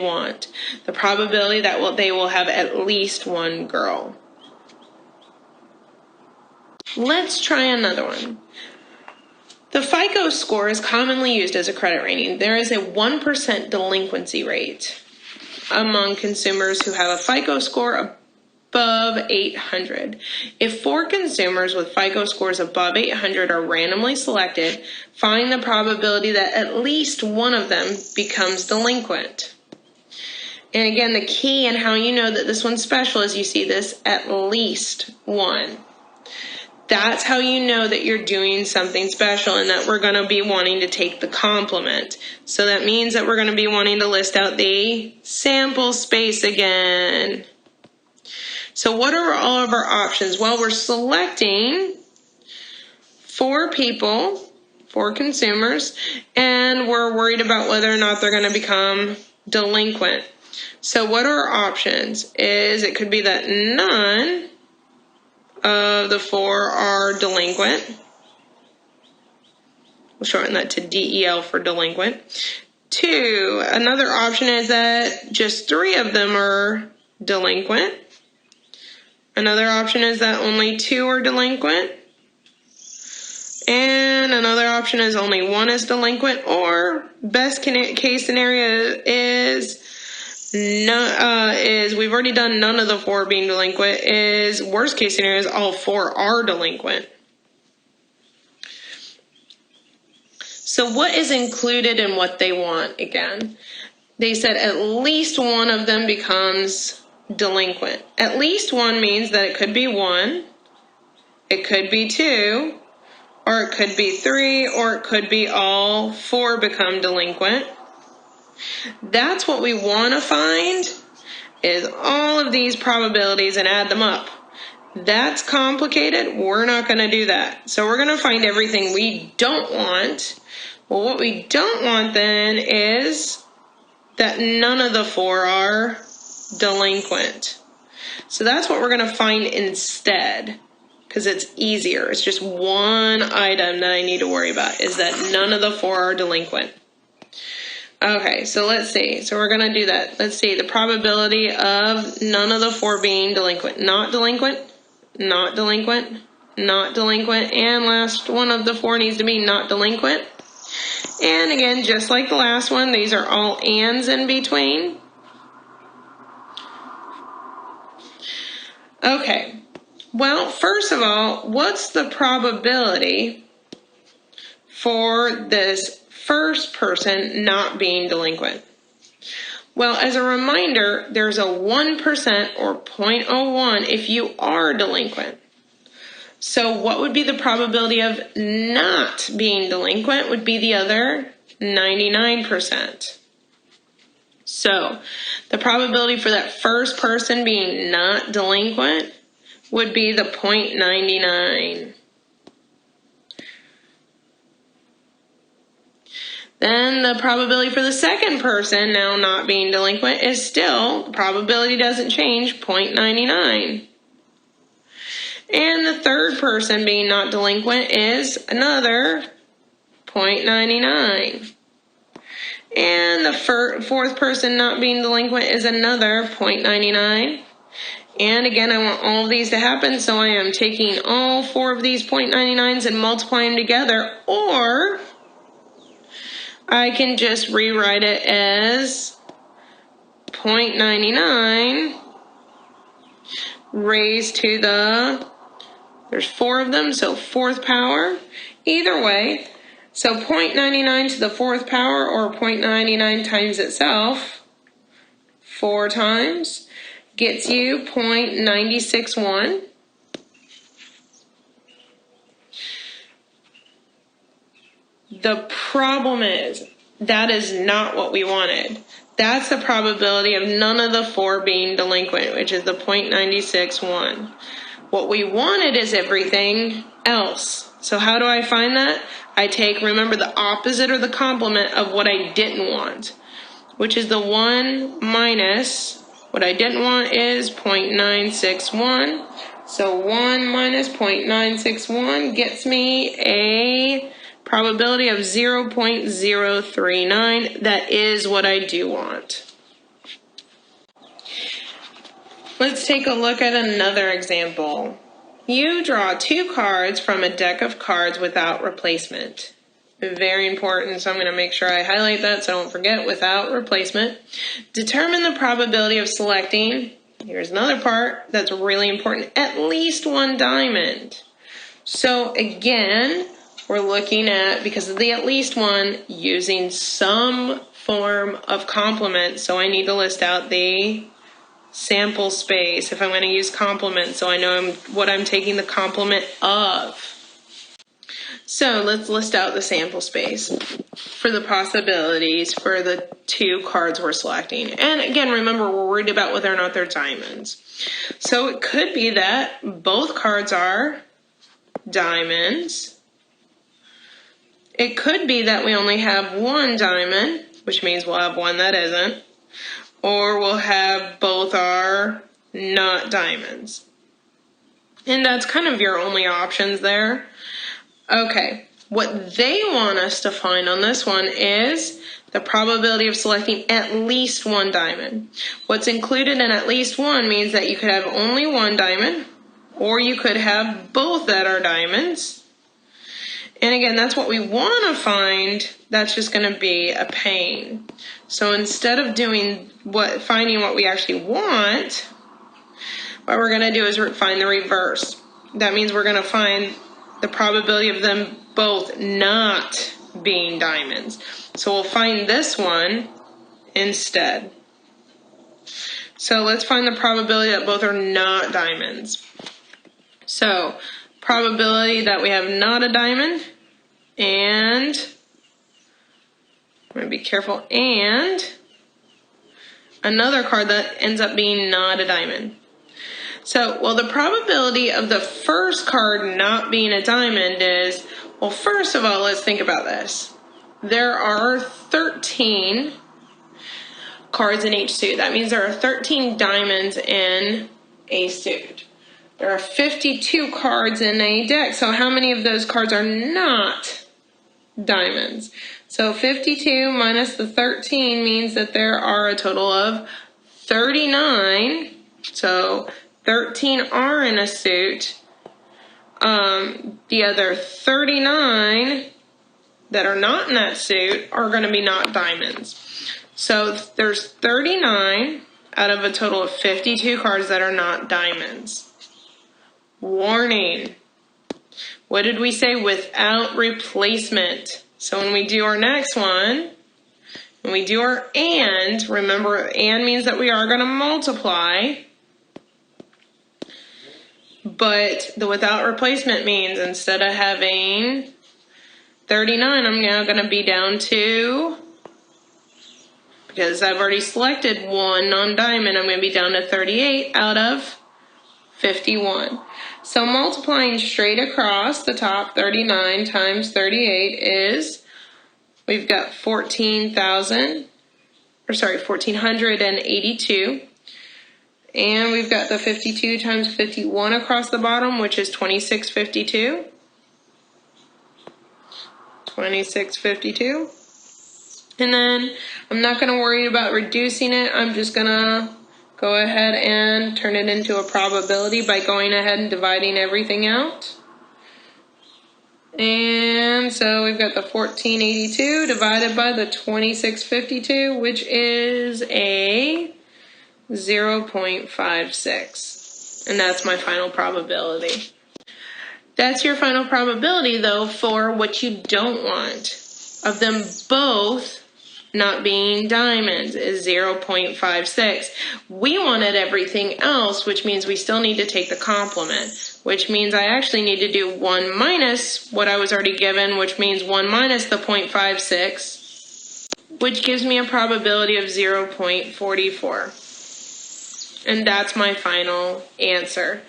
want. The probability that they will have at least one girl. Let's try another one. The FICO score is commonly used as a credit rating. There is a 1% delinquency rate among consumers who have a FICO score above 800. If 4 consumers with FICO scores above 800 are randomly selected, find the probability that at least one of them becomes delinquent. And again, the key and how you know that this one's special is you see this at least one. That's how you know that you're doing something special and that we're going to be wanting to take the complement. So that means that we're going to be wanting to list out the sample space again. So what are all of our options? Well, we're selecting 4 people, 4 consumers, and we're worried about whether or not they're going to become delinquent. So what are our options? It could be that none of the 4 are delinquent. We'll shorten that to DEL for delinquent. 2, another option is that just 3 of them are delinquent. Another option is that only 2 are delinquent. And another option is only 1 is delinquent. Or best case scenario is we've already done none of the 4 being delinquent. Is worst case scenario is all 4 are delinquent. So what is included in what they want again? They said at least one of them becomes delinquent. At least one means that it could be 1, it could be 2, or it could be 3, or it could be all 4 become delinquent. That's what we want to find, is all of these probabilities and add them up. That's complicated. We're not going to do that. So we're going to find everything we don't want. Well, what we don't want then is that none of the 4 are delinquent. So that's what we're going to find instead, because it's easier. It's just one item that I need to worry about, is that none of the 4 are delinquent. Okay, so let's see. So we're going to do that. Let's see. The probability of none of the 4 being delinquent. Not delinquent, not delinquent, not delinquent, and last one of the 4 needs to be not delinquent. And again, just like the last one, these are all ands in between. Okay, well, first of all, what's the probability for this first person not being delinquent? Well, as a reminder, there's a 1% or 0.01 if you are delinquent. So what would be the probability of not being delinquent would be the other 99%. So the probability for that first person being not delinquent would be the 0.99. Then the probability for the second person now not being delinquent is still, the probability doesn't change, 0.99. And the third person being not delinquent is another 0.99. And the fourth person not being delinquent is another 0.99. And again, I want all of these to happen, so I am taking all 4 of these 0.99s and multiplying them together, or I can just rewrite it as 0.99 raised to there's 4 of them, so 4th power. Either way, so 0.99 to the 4th power, or 0.99 times itself 4 times, gets you 0.961. The problem is, that is not what we wanted. That's the probability of none of the 4 being delinquent, which is the 0.961. What we wanted is everything else. So how do I find that? I take, remember, the opposite or the complement of what I didn't want, which is the 1 minus, what I didn't want is 0.961. So 1 minus 0.961 gets me a probability of 0.039. That is what I do want. Let's take a look at another example. You draw 2 cards from a deck of cards without replacement. Very important, so I'm going to make sure I highlight that so I don't forget, without replacement. Determine the probability of selecting, here's another part that's really important, at least 1 diamond. So again, we're looking at, because of the at least 1, using some form of complement. So I need to list out the sample space if I'm going to use complement, so I know what I'm taking the complement of. So let's list out the sample space for the possibilities for the 2 cards we're selecting. And again, remember, we're worried about whether or not they're diamonds. So it could be that both cards are diamonds. It could be that we only have 1 diamond, which means we'll have 1 that isn't. Or we'll have both are not diamonds. And that's kind of your only options there. Okay, what they want us to find on this one is the probability of selecting at least 1 diamond. What's included in at least 1 means that you could have only 1 diamond, or you could have both that are diamonds. And again, that's what we want to find. That's just going to be a pain. So instead of finding what we actually want, what we're going to do is find the reverse. That means we're going to find the probability of them both not being diamonds. So we'll find this one instead. So let's find the probability that both are not diamonds. So probability that we have not a diamond, and I'm going to be careful, and another card that ends up being not a diamond. So, well, the probability of the first card not being a diamond is, well, first of all, let's think about this. There are 13 cards in each suit. That means there are 13 diamonds in a suit. There are 52 cards in a deck. So how many of those cards are not diamonds? So 52 minus the 13 means that there are a total of 39. So 13 are in a suit. The other 39 that are not in that suit are going to be not diamonds. So there's 39 out of a total of 52 cards that are not diamonds. Warning. What did we say? Without replacement. So when we do our next one, when we do our and, remember and means that we are going to multiply. But the without replacement means instead of having 39, I'm now going to be down to, because I've already selected 1 non-diamond, I'm going to be down to 38 out of 51. So multiplying straight across the top, 39 times 38 is, we've got 1,482. And we've got the 52 times 51 across the bottom, which is 2652. 2652. And then I'm not going to worry about reducing it. I'm just going to go ahead and turn it into a probability by going ahead and dividing everything out. And so we've got the 1482 divided by the 2652, which is a 0.56. And that's my final probability. That's your final probability, though, for what you don't want. Of them both not being diamonds is 0.56. We wanted everything else, which means we still need to take the complement, which means I actually need to do 1 minus what I was already given, which means 1 minus the 0.56, which gives me a probability of 0.44. And that's my final answer.